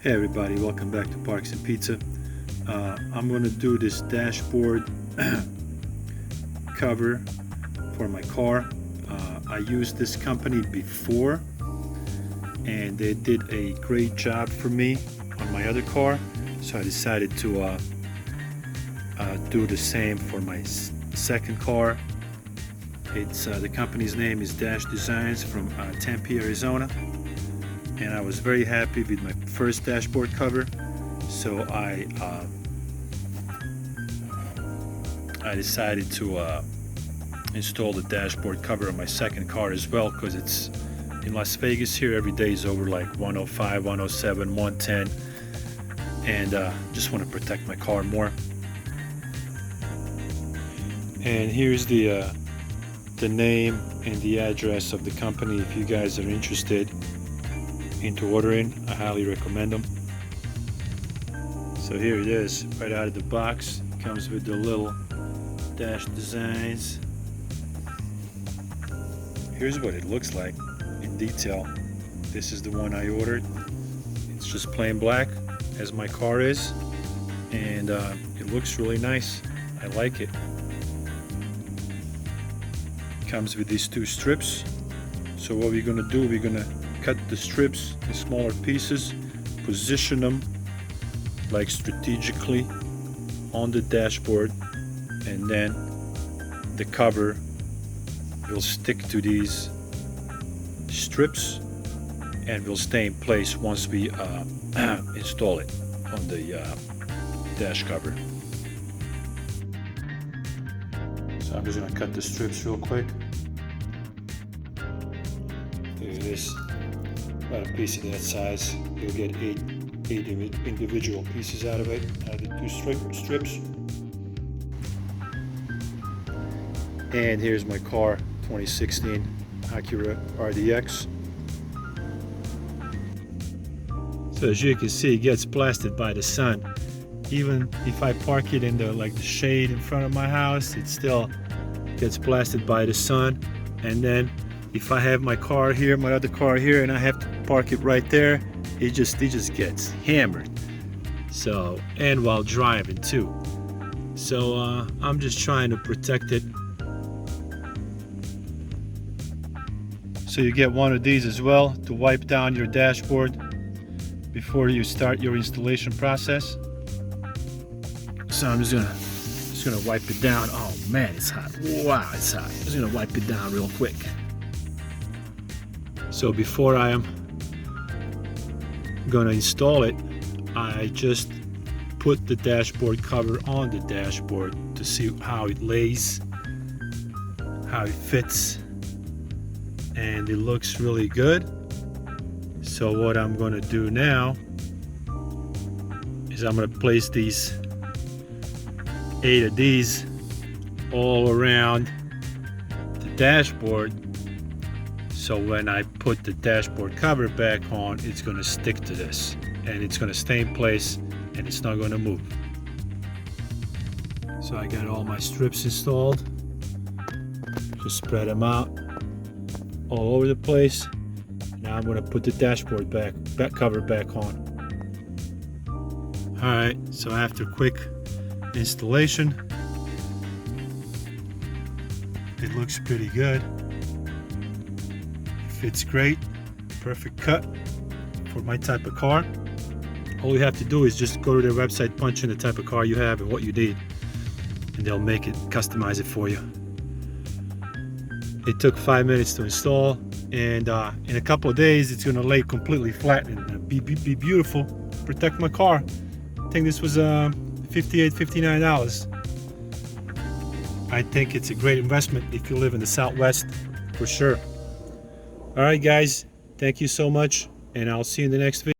Hey everybody, welcome back to Parks and Pizza. I'm going to do this dashboard cover for my car. I used this company before and they did a great job for me on my other car, so I decided to do the same for my second car. It's the company's name is Dash Designs from Tempe, Arizona. And I was very happy with my first dashboard cover, so I decided to install the dashboard cover on my second car as well, because it's in Las Vegas here. Every day is over like 105, 107, 110, and just want to protect my car more. And here's the name and the address of the company if you guys are interested into ordering. I highly recommend them. So here it is, right out of the box. It comes with the little Dash Designs. Here's what it looks like in detail. This is the one I ordered. It's just plain black, as my car is, and it looks really nice. I like it. It comes with these two strips. So what we're gonna do, we're gonna cut the strips in smaller pieces, position them like strategically on the dashboard, and then the cover will stick to these strips and will stay in place once we install it on the dash cover. So I'm just going to cut the strips real quick. There it is. About a piece of that size. You'll get eight individual pieces out of it, out of the two strips. And here's my car, 2016 Acura RDX. So as you can see, it gets blasted by the sun. Even if I park it in the shade in front of my house, it still gets blasted by the sun. And then if I have my car here, my other car here, and I have to park it right there, it just gets hammered. So, and while driving too. So I'm just trying to protect it. So you get one of these as well to wipe down your dashboard before you start your installation process. So I'm just gonna wipe it down. Oh man, it's hot. Wow, it's hot. I'm just gonna wipe it down real quick. So before I am going to install it, I just put the dashboard cover on the dashboard to see how it lays, how it fits, and it looks really good. So what I'm going to do now is I'm going to place these 8 of these all around the dashboard. So when I put the dashboard cover back on, it's going to stick to this and it's going to stay in place and it's not going to move. So I got all my strips installed. Just spread them out all over the place. Now I'm going to put the dashboard back cover back on. Alright, so after quick installation, it looks pretty good. Fits great, perfect cut for my type of car. All you have to do is just go to their website, punch in the type of car you have and what you need, and they'll make it, customize it for you. It took 5 minutes to install, and in a couple of days it's going to lay completely flat and be beautiful, protect my car. I think this was $58, $59. I think it's a great investment if you live in the Southwest, for sure. Alright guys, thank you so much, and I'll see you in the next video.